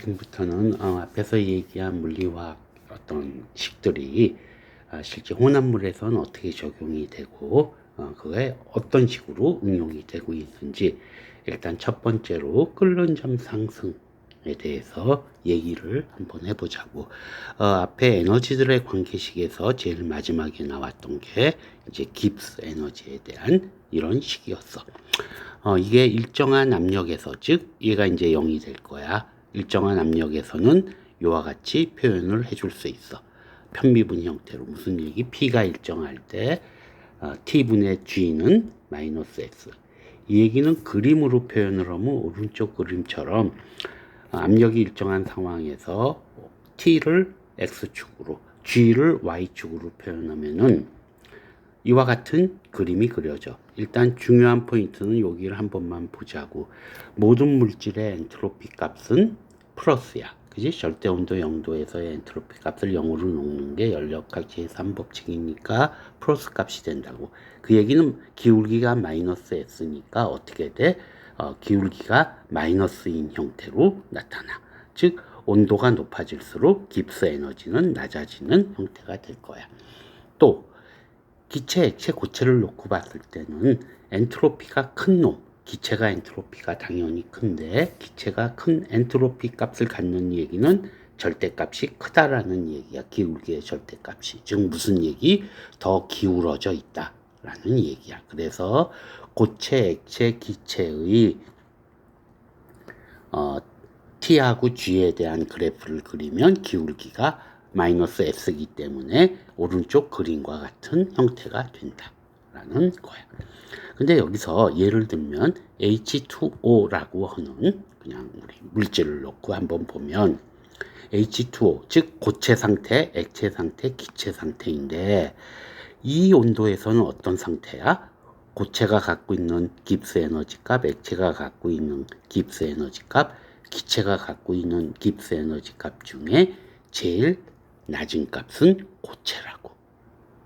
지금부터는 앞에서 얘기한 물리화학 어떤 식들이 실제 혼합물에서는 어떻게 적용이 되고 그게 어떤 식으로 응용이 되고 있는지 일단 첫 번째로 끓는 점 상승에 대해서 얘기를 한번 해보자고. 앞에 에너지들의 관계식에서 제일 마지막에 나왔던 게 이제 깁스 에너지에 대한 이런 식이었어. 이게 일정한 압력에서, 즉 얘가 이제 0이 될 거야. 일정한 압력에서는 이와 같이 표현을 해줄 수 있어. 편미분 형태로. 무슨 얘기? P가 일정할 때 T분의 G는 마이너스 S. 이 얘기는 그림으로 표현을 하면 오른쪽 그림처럼 압력이 일정한 상황에서 T를 X축으로, G를 Y축으로 표현하면은 이와 같은 그림이 그려져. 일단 중요한 포인트는 여기를 한 번만 보자고. 모든 물질의 엔트로피 값은 플러스야. 그지? 절대온도 0도에서의 엔트로피 값을 0으로 놓는 게 연력학 제3법칙이니까 플러스 값이 된다고. 그 얘기는 기울기가 마이너스 S니까 어떻게 돼? 기울기가 마이너스인 형태로 나타나. 즉 온도가 높아질수록 깁스 에너지는 낮아지는 형태가 될 거야. 또 기체, 액체, 고체를 놓고 봤을 때는 엔트로피가 큰 놈, 기체가 엔트로피가 당연히 큰데 기체가 큰 엔트로피 값을 갖는 얘기는 절대값이 크다라는 얘기야. 기울기의 절대값이. 즉 무슨 얘기? 더 기울어져 있다라는 얘기야. 그래서 고체, 액체, 기체의 T하고 G에 대한 그래프를 그리면 기울기가 마이너스 S이기 때문에 오른쪽 그림과 같은 형태가 된다라는 거야. 근데 여기서 예를 들면 H2O라고 하는 그냥 우리 물질을 놓고 한번 보면 H2O, 즉 고체 상태, 액체 상태, 기체 상태인데 이 온도에서는 어떤 상태야? 고체가 갖고 있는 깁스 에너지 값, 액체가 갖고 있는 깁스 에너지 값, 기체가 갖고 있는 깁스 에너지 값 중에 제일 낮은 값은 고체라고.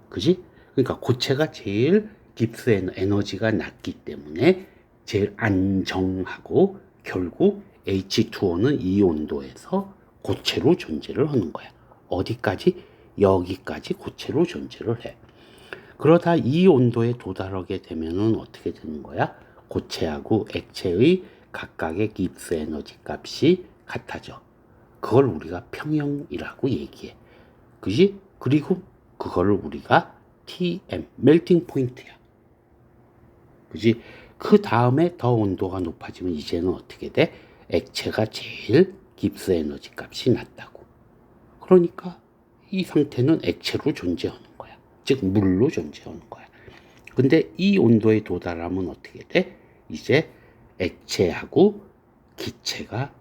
그지? 그러니까 고체가 제일 깁스 에너지가 낮기 때문에 제일 안정하고 결국 H2O는 이 온도에서 고체로 존재를 하는 거야. 어디까지? 여기까지 고체로 존재를 해. 그러다 이 온도에 도달하게 되면은 어떻게 되는 거야? 고체하고 액체의 각각의 깁스 에너지 값이 같아져. 그걸 우리가 평형이라고 얘기해. 그지? 그리고 그거를 우리가 TM, 멜팅 포인트야. 그지? 그 다음에 더 온도가 높아지면 이제는 어떻게 돼? 액체가 제일 깁스 에너지 값이 낮다고. 그러니까 이 상태는 액체로 존재하는 거야. 즉 물로 존재하는 거야. 근데 이 온도에 도달하면 어떻게 돼? 이제 액체하고 기체가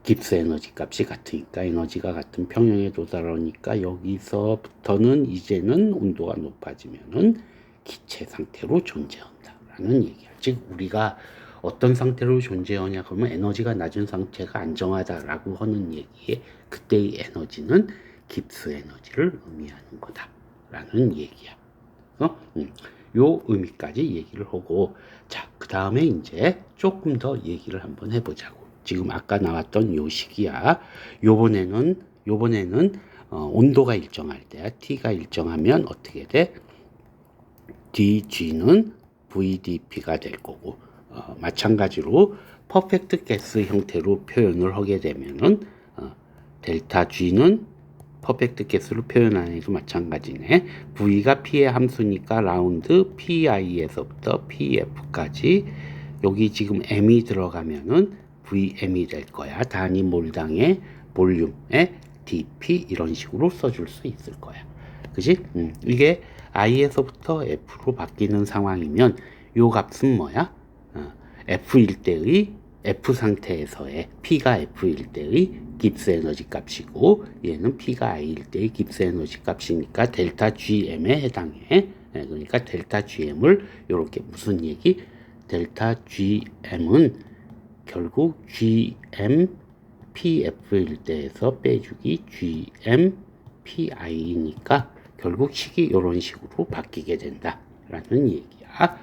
깁스 에너지 값이 같으니까 에너지가 같은 평형에 도달하니까 여기서부터는 이제는 온도가 높아지면은 기체 상태로 존재한다라는 얘기야. 즉 우리가 어떤 상태로 존재하냐 그러면 에너지가 낮은 상태가 안정하다라고 하는 얘기에 그때의 에너지는 깁스 에너지를 의미하는 거다라는 얘기야. 요 의미까지 얘기를 하고 자, 그 다음에 이제 조금 더 얘기를 한번 해보자고. 지금 아까 나왔던 요 식이야. 요번에는 온도가 일정할 때야. T가 일정하면 어떻게 돼? dG는 VDP가 될 거고 마찬가지로 퍼펙트 가스 형태로 표현을 하게 되면은 델타 G는 퍼펙트 가스로 표현하는 게 마찬가지네. V가 P의 함수니까 라운드 PI에서부터 PF까지 여기 지금 M이 들어가면은 VM이 될 거야. 단위 몰당의 볼륨의 DP 이런 식으로 써줄 수 있을 거야. 그지? 이게 I에서부터 F로 바뀌는 상황이면 요 값은 뭐야? F일 때의 F 상태에서의 P가 F일 때의 깁스 에너지 값이고 얘는 P가 I일 때의 깁스 에너지 값이니까 델타 GM에 해당해. 그러니까 델타 GM을 이렇게 무슨 얘기? 델타 GM은 결국 GM PF일 때에서 빼주기 GM PI니까 결국 식이 이런 식으로 바뀌게 된다라는 얘기야.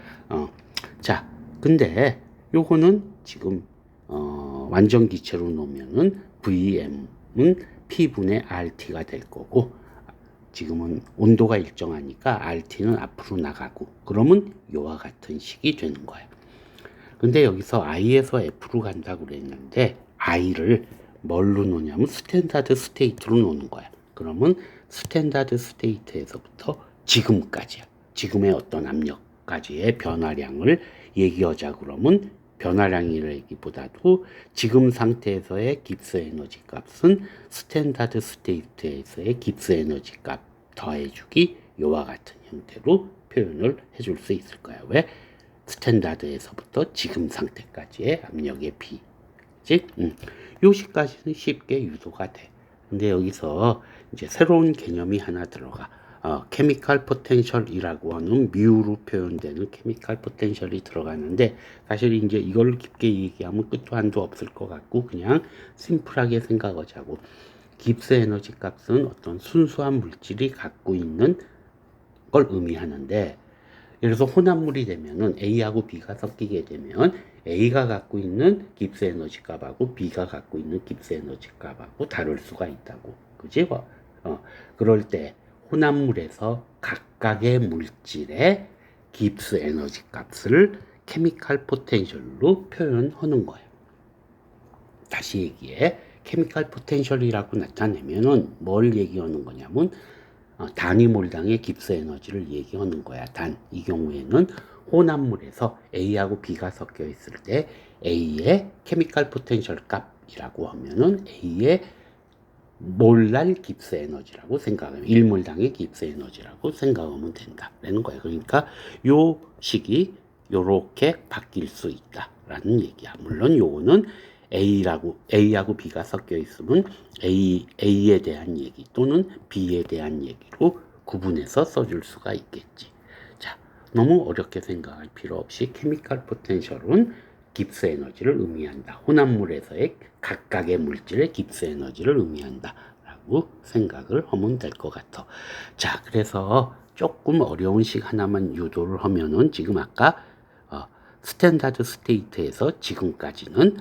자, 근데 요거는 지금 완전 기체로 놓으면은 Vm은 P분의 RT가 될 거고, 지금은 온도가 일정하니까 RT는 앞으로 나가고, 그러면 이와 같은 식이 되는 거예요. 근데 여기서 I에서 F로 간다고 그랬는데, I를 뭘로 놓냐면 스탠다드 스테이트로 놓는 거야. 그러면 스탠다드 스테이트에서부터 지금까지야. 지금의 어떤 압력까지의 변화량을 얘기하자 그러면, 변화량이라기보다도 지금 상태에서의 깁스 에너지 값은 스탠다드 스테이트에서의 깁스 에너지 값 더해주기, 이와 같은 형태로 표현을 해줄 수 있을 거야. 왜? 스탠다드에서부터 지금 상태까지의 압력의 비. 요 식까지는 쉽게 유도가 돼. 근데 여기서 이제 새로운 개념이 하나 들어가. 케미컬 포텐셜이라고 하는 뮤로 표현되는 케미컬 포텐셜이 들어가는데, 사실 이제 이걸 깊게 얘기하면 끝도 한도 없을 것 같고, 그냥 심플하게 생각하자고. 깁스 에너지 값은 어떤 순수한 물질이 갖고 있는 걸 의미하는데, 예를 들어서 혼합물이 되면은 A하고 B가 섞이게 되면 A가 갖고 있는 깁스 에너지 값하고 B가 갖고 있는 깁스 에너지 값하고 다를 수가 있다고. 그지? 그럴 때 혼합물에서 각각의 물질의 깁스 에너지 값을 케미컬 포텐셜로 표현하는 거예요. 다시 얘기해. 케미컬 포텐셜이라고 나타내면은 뭘 얘기하는 거냐면, 단위몰당의 깁스 에너지를 얘기하는 거야. 이 경우에는 혼합물에서 A하고 B가 섞여 있을 때 A의 케미컬 포텐셜 값이라고 하면은 A의 몰날 깁스 에너지라고 생각하면, 1몰당의 깁스 에너지라고 생각하면 된다라는 거예요. 그러니까 요 식이 요렇게 바뀔 수 있다라는 얘기야. 물론 요거는 A하고 B가 섞여 있으면 A에 대한 얘기 또는 B에 대한 얘기로 구분해서 써줄 수가 있겠지. 자, 너무 어렵게 생각할 필요 없이 케미컬 포텐셜은 깁스 에너지를 의미한다. 혼합물에서의 각각의 물질의 깁스 에너지를 의미한다 라고 생각을 하면 될 것 같아. 자, 그래서 조금 어려운 식 하나만 유도를 하면은, 지금 아까 스탠다드 스테이트에서 지금까지는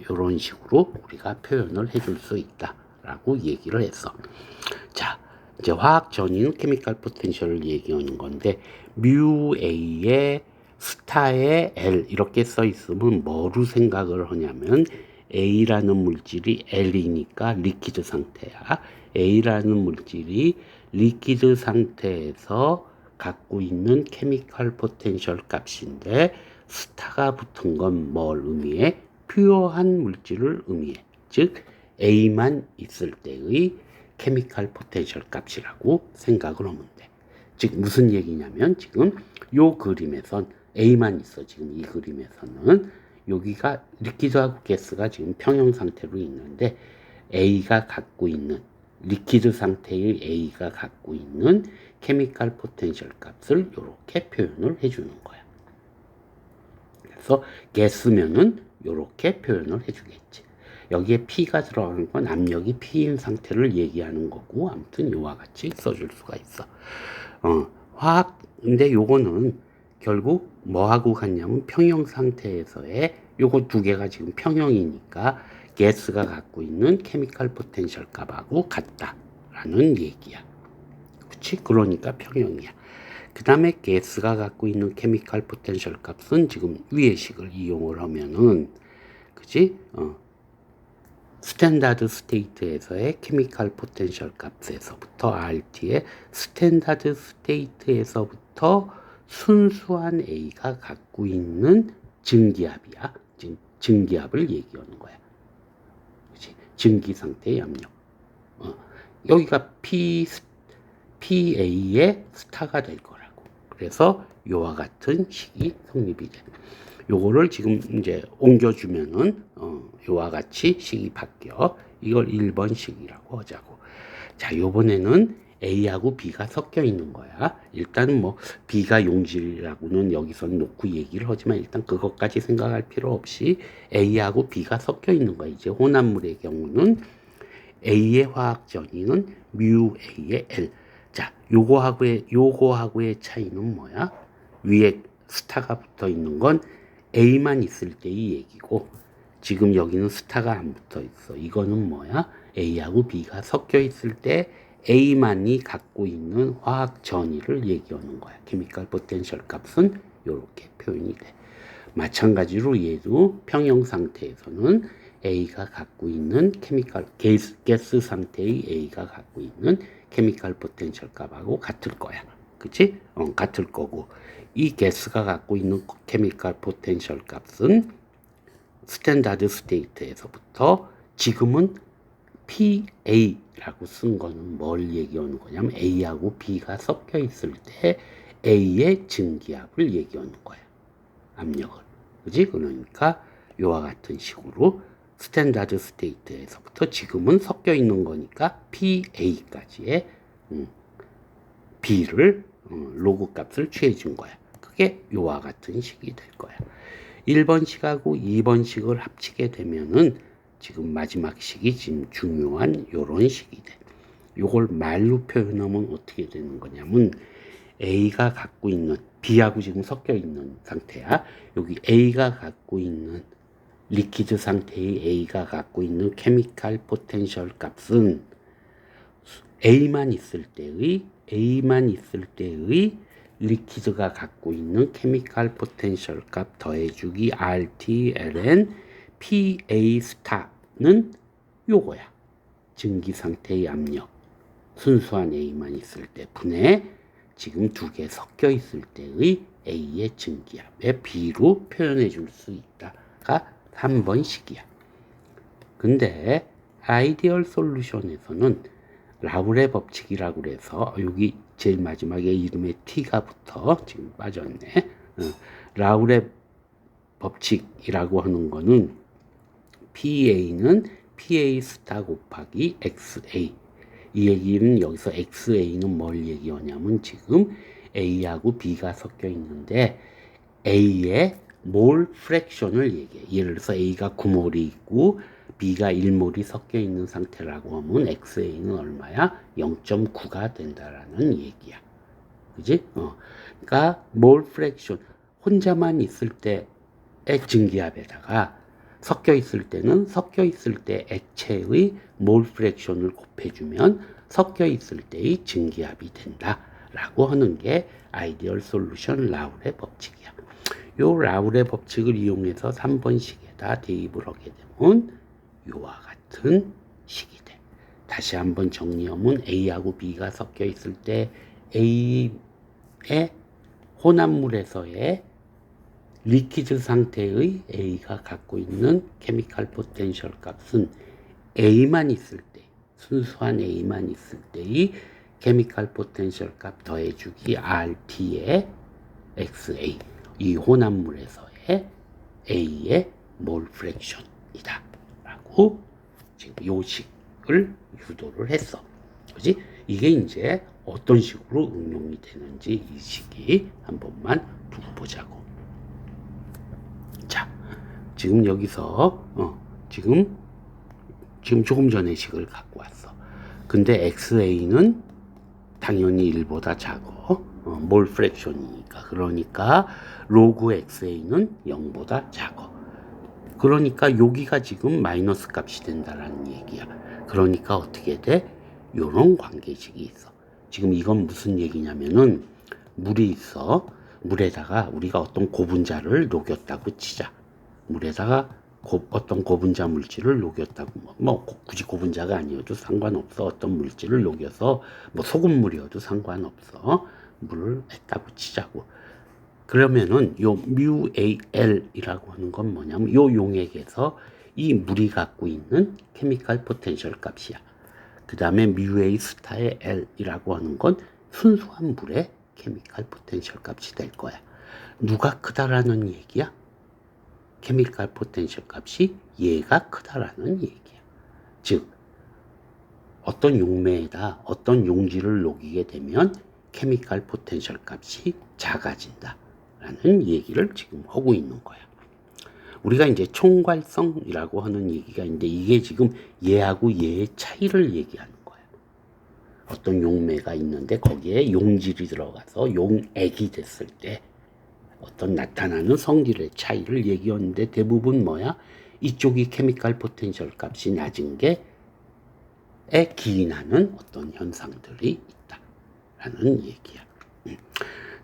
이런 식으로 우리가 표현을 해줄 수 있다라고 얘기를 했어. 자, 이제 화학 전이는 케미컬 포텐셜을 얘기하는 건데, 뮤 A에 스타에 L 이렇게 써 있으면 뭐로 생각을 하냐면, A라는 물질이 L이니까 리퀴드 상태야. A라는 물질이 리퀴드 상태에서 갖고 있는 케미컬 포텐셜 값인데, 스타가 붙은 건 뭘 의미해? 퓨어한 물질을 의미해. 즉 A만 있을 때의 케미컬 포텐셜 값이라고 생각을 하면 돼. 즉 무슨 얘기냐면, 지금 요 그림에선 A만 있어. 지금 이 그림에서는 여기가 리퀴드하고 가스가 지금 평형 상태로 있는데, A가 갖고 있는 리퀴드 상태의 A가 갖고 있는 케미컬 포텐셜 값을 이렇게 표현을 해주는 거야. 그래서 가스면은 이렇게 표현을 해주겠지. 여기에 P가 들어가는 건 압력이 P인 상태를 얘기하는 거고, 아무튼 이와 같이 써줄 수가 있어. 근데 요거는 결국 뭐하고 같냐면, 평형 상태에서의 요거 두 개가 지금 평형이니까 가스가 갖고 있는 케미컬 포텐셜 값하고 같다라는 얘기야. 그치? 그러니까 평형이야. 그 다음에 가스가 갖고 있는 케미컬 포텐셜 값은 지금 위의 식을 이용을 하면은, 그치? 스탠다드 스테이트에서의 케미컬 포텐셜 값에서부터 RT의 스탠다드 스테이트에서부터 순수한 A가 갖고 있는 증기압이야. 지금 증기압을 얘기하는 거야. 그치? 증기 상태의 압력. 여기가 PA의 스타가 될 거라고. 그래서 요와 같은 식이 성립이 돼. 요거를 지금 이제 옮겨주면은 요와 같이 식이 바뀌어. 이걸 1번 식이라고 하자고. 자, 요번에는 A하고 B가 섞여 있는 거야. 일단 뭐 B가 용질이라고는 여기선 놓고 얘기를 하지만, 일단 그것까지 생각할 필요 없이 A하고 B가 섞여 있는 거야. 이제 혼합물의 경우는 A의 화학 전이는 뮤 A의 L. 자, 요거하고의 차이는 뭐야? 위에 스타가 붙어 있는 건 A만 있을 때의 얘기고, 지금 여기는 스타가 안 붙어 있어. 이거는 뭐야? A하고 B가 섞여 있을 때 A만이 갖고 있는 화학 전위를 얘기하는 거야. 케미컬 포텐셜 값은 이렇게 표현이 돼. 마찬가지로 얘도 평형 상태에서는 A가 갖고 있는 가스 상태의 A가 갖고 있는 케미컬 포텐셜 값하고 같을 거야. 그치? 같을 거고, 이 가스가 갖고 있는 케미컬 포텐셜 값은 스탠다드 스테이트에서부터 지금은 PA라고 쓴 거는 뭘 얘기하는 거냐면 A하고 B가 섞여 있을 때 A의 증기압을 얘기하는 거야. 압력을. 그지? 그러니까 이와 같은 식으로 스탠다드 스테이트에서부터 지금은 섞여 있는 거니까 PA까지의 B를 로그 값을 취해준 거야. 그게 이와 같은 식이 될 거야. 1번식하고 2번식을 합치게 되면은 지금 마지막 식이 지금 중요한 요런 식이 돼. 요걸 말로 표현하면 어떻게 되는 거냐면 A가 갖고 있는 B하고 지금 섞여 있는 상태야. 여기 A가 갖고 있는 리퀴드 상태의 A가 갖고 있는 케미칼 포텐셜 값은 A만 있을 때의 리퀴드가 갖고 있는 케미칼 포텐셜 값 더해주기 RT, LN, PA 스타는 요거야. 증기 상태의 압력. 순수한 A만 있을 때 분해 지금 두 개 섞여 있을 때의 A의 증기압의 B로 표현해 줄 수 있다가 3번식이야. 근데 아이디얼 솔루션에서는 라울의 법칙이라고 그래서 여기 제일 마지막에 이름에 T가 붙어 지금 빠졌네. 라울의 법칙이라고 하는 거는 PA는 PA 스타 곱하기 XA. 이 얘기는 여기서 XA는 뭘 얘기하냐면 지금 A하고 B가 섞여 있는데 A의 몰 프랙션을 얘기해. 예를 들어서 A가 9몰이 있고 B가 1몰이 섞여 있는 상태라고 하면 XA는 얼마야? 0.9가 된다라는 얘기야. 그지? 그러니까 몰 프랙션 혼자만 있을 때의 증기압에다가 섞여 있을 때는 섞여 있을 때 액체의 몰 프랙션을 곱해주면 섞여 있을 때의 증기압이 된다라고 하는 게 아이디얼 솔루션 라울의 법칙이야. 요 라울의 법칙을 이용해서 3번식에다 대입을 하게 되면 요와 같은 식이 돼. 다시 한번 정리하면 A하고 B가 섞여 있을 때 A의 혼합물에서의 리퀴드 상태의 A가 갖고 있는 케미칼 포텐셜 값은 A만 있을 때, 순수한 A만 있을 때의 케미칼 포텐셜 값 더해주기 RT의 XA, 이 혼합물에서의 A의 몰 프랙션이다 라고 지금 요 식을 유도를 했어. 그지? 이게 이제 어떤 식으로 응용이 되는지 이 식이 한 번만 두고 보자고. 자, 지금 여기서 지금 조금 전에 식을 갖고 왔어. 근데 XA는 당연히 1보다 작어. 몰 프랙션이니까. 그러니까 로그 XA는 0보다 작어. 그러니까 여기가 지금 마이너스 값이 된다라는 얘기야. 그러니까 어떻게 돼? 요런 관계식이 있어. 지금 이건 무슨 얘기냐면은 물이 있어. 물에다가 우리가 어떤 고분자를 녹였다고 치자. 물에다가 어떤 고분자 물질을 녹였다고, 뭐 굳이 고분자가 아니어도 상관없어. 어떤 물질을 녹여서 뭐 소금물이어도 상관없어. 물을 했다고 치자고. 그러면은 요 뮤AL이라고 하는 건 뭐냐면 요 용액에서 이 물이 갖고 있는 케미칼 포텐셜 값이야. 그 다음에 뮤A 스타의 L이라고 하는 건 순수한 물의 케미칼 포텐셜 값이 될 거야. 누가 크다라는 얘기야? 케미칼 포텐셜 값이 얘가 크다라는 얘기야. 즉 어떤 용매에다 어떤 용질을 녹이게 되면 케미칼 포텐셜 값이 작아진다 라는 얘기를 지금 하고 있는 거야. 우리가 이제 총괄성이라고 하는 얘기가 있는데 이게 지금 얘하고 얘의 차이를 얘기하는 거야. 어떤 용매가 있는데 거기에 용질이 들어가서 용액이 됐을 때 어떤 나타나는 성질의 차이를 얘기하는데 대부분 뭐야? 이쪽이 케미컬 포텐셜 값이 낮은 게에 기인하는 어떤 현상들이 있다라는 얘기야.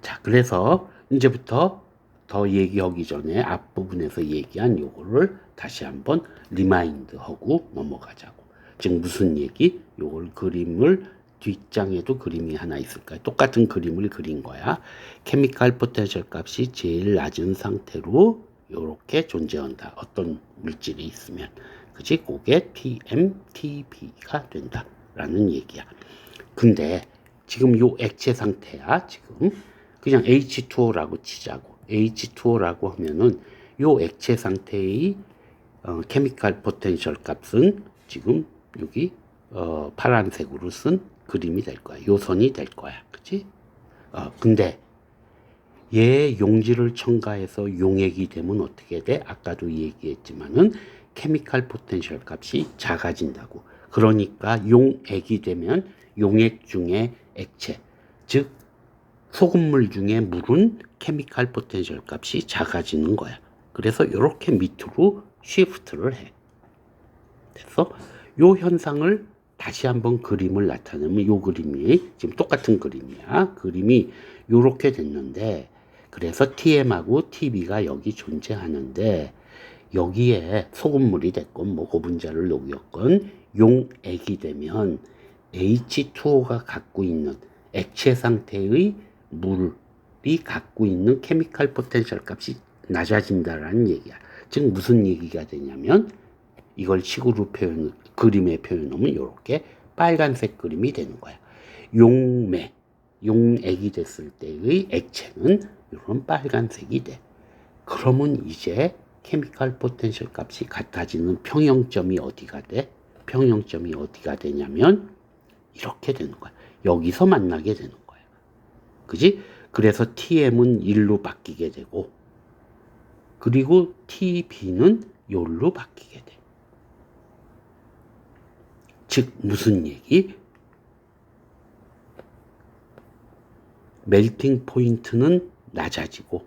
자, 그래서 이제부터 더 얘기하기 전에 앞부분에서 얘기한 요거를 다시 한번 리마인드하고 넘어가자고. 즉 무슨 얘기? 요걸 그림을 뒷장에도 그림이 하나 있을까요? 똑같은 그림을 그린 거야. 케미컬 포텐셜 값이 제일 낮은 상태로 요렇게 존재한다. 어떤 물질이 있으면. 그지? 그게 TMTB가 된다라는 얘기야. 근데 지금 요 액체 상태야. 지금 그냥 H2O라고 치자고. H2O라고 하면은 요 액체 상태의 케미컬 포텐셜 값은 지금 여기 파란색으로 쓴 그림이 될 거야. 요선이 될 거야. 그치? 근데 얘 용질을 첨가해서 용액이 되면 어떻게 돼? 아까도 얘기했지만은 케미컬 포텐셜 값이 작아진다고. 그러니까 용액이 되면 용액 중에 액체, 즉 소금물 중에 물은 케미컬 포텐셜 값이 작아지는 거야. 그래서 이렇게 밑으로 쉬프트를 해. 그래서 요 현상을 다시 한번 그림을 나타내면 요 그림이 지금 똑같은 그림이야. 그림이 요렇게 됐는데 그래서 TM하고 TB가 여기 존재하는데 여기에 소금물이 됐건 뭐 고분자를 녹였건 용액이 되면 H2O가 갖고 있는 액체 상태의 물이 갖고 있는 케미컬 포텐셜 값이 낮아진다라는 얘기야. 즉 무슨 얘기가 되냐면 이걸 식으로 그림에 표현하면 이렇게 빨간색 그림이 되는 거야. 용액이 됐을 때의 액체는 이런 빨간색이 돼. 그러면 이제 케미컬 포텐셜 값이 같아지는 평형점이 어디가 돼? 평형점이 어디가 되냐면 이렇게 되는 거야. 여기서 만나게 되는 거야. 그지? 그래서 TM은 1로 바뀌게 되고 그리고 TB는 요로 바뀌게 돼. 즉 무슨 얘기? 멜팅 포인트는 낮아지고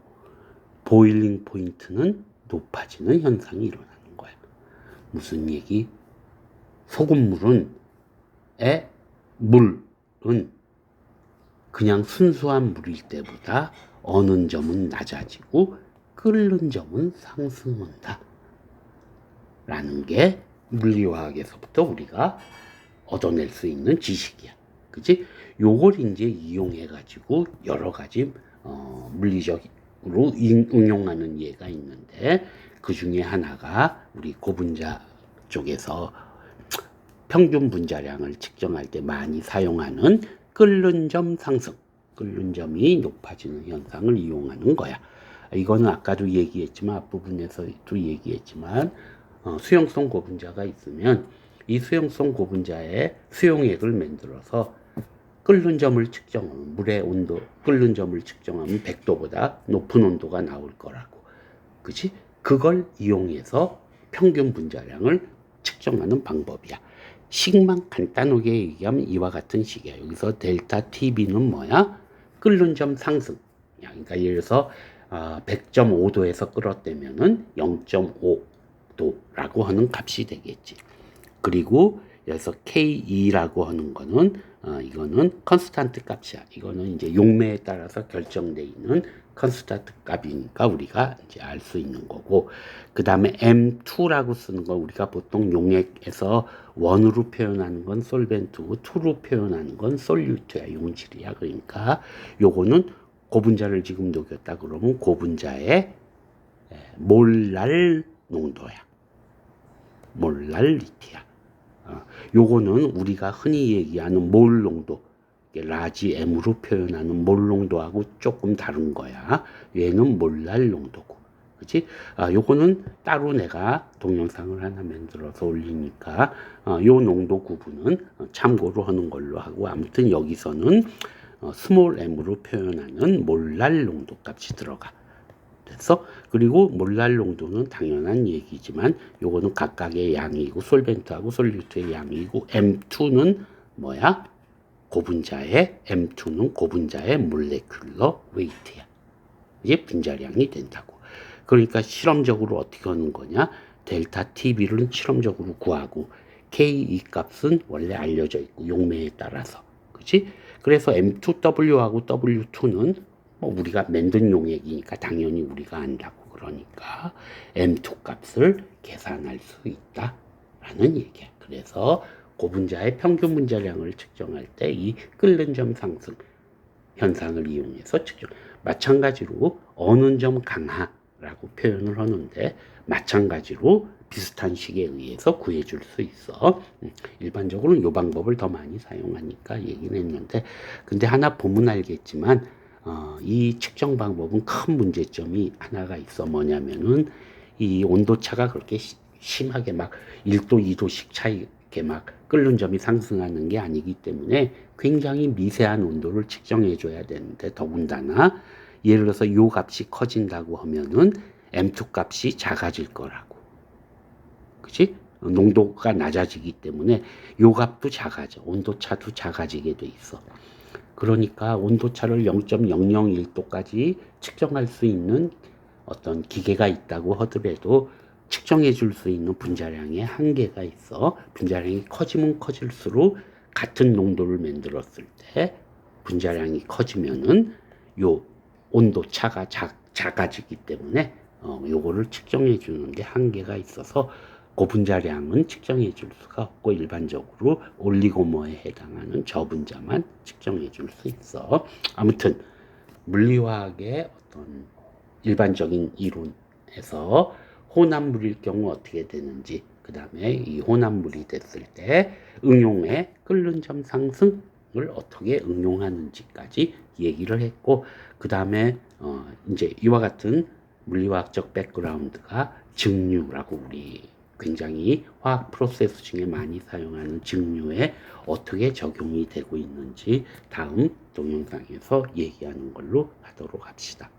보일링 포인트는 높아지는 현상이 일어나는 거야. 무슨 얘기? 소금물은 물은 그냥 순수한 물일 때보다 어는 점은 낮아지고 끓는 점은 상승한다. 라는 게 물리화학에서부터 우리가 얻어낼 수 있는 지식이야. 그치? 요걸 이제 이용해가지고 여러 가지 물리적으로 응용하는 예가 있는데 그 중에 하나가 우리 고분자 쪽에서 평균 분자량을 측정할 때 많이 사용하는 끓는 점 상승, 끓는 점이 높아지는 현상을 이용하는 거야. 이거는 아까도 얘기했지만 앞부분에서도 얘기했지만 수용성 고분자가 있으면 이 수용성 고분자에 수용액을 만들어서 끓는 점을 측정하면 물의 온도, 끓는 점을 측정하면 100도보다 높은 온도가 나올 거라고. 그치? 그걸 이용해서 평균 분자량을 측정하는 방법이야. 식만 간단하게 얘기하면 이와 같은 식이야. 여기서 델타 TB는 뭐야? 끓는 점 상승. 그러니까 예를 들어서 100.5도에서 끓었다면은 0.5도라고 하는 값이 되겠지. 그리고 여기서 K2라고 하는 거는 이거는 컨스탄트 값이야. 이거는 이제 용매에 따라서 결정되어 있는 컨스탄트 값이니까 우리가 이제 알 수 있는 거고, 그 다음에 M2라고 쓰는 거 우리가 보통 용액에서 1으로 표현하는 건 솔벤트고 2로 표현하는 건 솔유트야, 용질이야. 그러니까 요거는 고분자를 지금 녹였다 그러면 고분자의 몰랄 농도야. 몰랄리티야. 요거는 우리가 흔히 얘기하는 몰 농도, 라지 M으로 표현하는 몰 농도하고 조금 다른 거야. 얘는 몰랄 농도고. 그치? 요거는 따로 내가 동영상을 하나 만들어서 올리니까 요 농도 구분은 참고로 하는 걸로 하고, 아무튼 여기서는 스몰 m으로 표현하는 몰랄 농도 값이 들어가. 됐어? 그리고 몰랄 농도는 당연한 얘기지만 요거는 각각의 양이고 솔벤트하고 솔유트의 양이고, M2는 뭐야? 고분자의 M2는 고분자의 몰레큘러 웨이트야. 이게 분자량이 된다고. 그러니까 실험적으로 어떻게 하는 거냐? 델타 TB를 실험적으로 구하고 KE 값은 원래 알려져 있고 용매에 따라서 그치? 그래서 M2W하고 W2는 뭐 우리가 만든 용액이니까 당연히 우리가 안다고 그러니까 M2 값을 계산할 수 있다라는 얘기야. 그래서 고분자의 평균 분자량을 측정할 때 이 끓는 점 상승 현상을 이용해서 측정. 마찬가지로 어느 점 강하라고 표현을 하는데 마찬가지로 비슷한 식에 의해서 구해줄 수 있어. 일반적으로는 이 방법을 더 많이 사용하니까 얘기는 했는데 근데 하나 보면 알겠지만 이 측정 방법은 큰 문제점이 하나가 있어. 뭐냐면은 이 온도차가 그렇게 심하게 막 1도, 2도씩 차이 이렇게 막 끓는 점이 상승하는 게 아니기 때문에 굉장히 미세한 온도를 측정해 줘야 되는데 더군다나 예를 들어서 요 값이 커진다고 하면은 M2 값이 작아질 거라고. 그치? 농도가 낮아지기 때문에 요 값도 작아져. 온도차도 작아지게 돼 있어. 그러니까 온도차를 0.001도까지 측정할 수 있는 어떤 기계가 있다고 하더라도 측정해 줄 수 있는 분자량의 한계가 있어. 분자량이 커지면 커질수록 같은 농도를 만들었을 때 분자량이 커지면은 요 온도 차가 작아지기 때문에 요거를 측정해 주는 게 한계가 있어서 고분자량은 측정해 줄 수가 없고 일반적으로 올리고모에 해당하는 저분자만 측정해 줄 수 있어. 아무튼 물리화학의 어떤 일반적인 이론에서 혼합물일 경우 어떻게 되는지, 그 다음에 이 혼합물이 됐을 때 응용의 끓는 점 상승을 어떻게 응용하는지까지 얘기를 했고, 그 다음에 이제 이와 같은 물리화학적 백그라운드가 증류라고 우리 굉장히 화학 프로세스 중에 많이 사용하는 증류에 어떻게 적용이 되고 있는지 다음 동영상에서 얘기하는 걸로 하도록 합시다.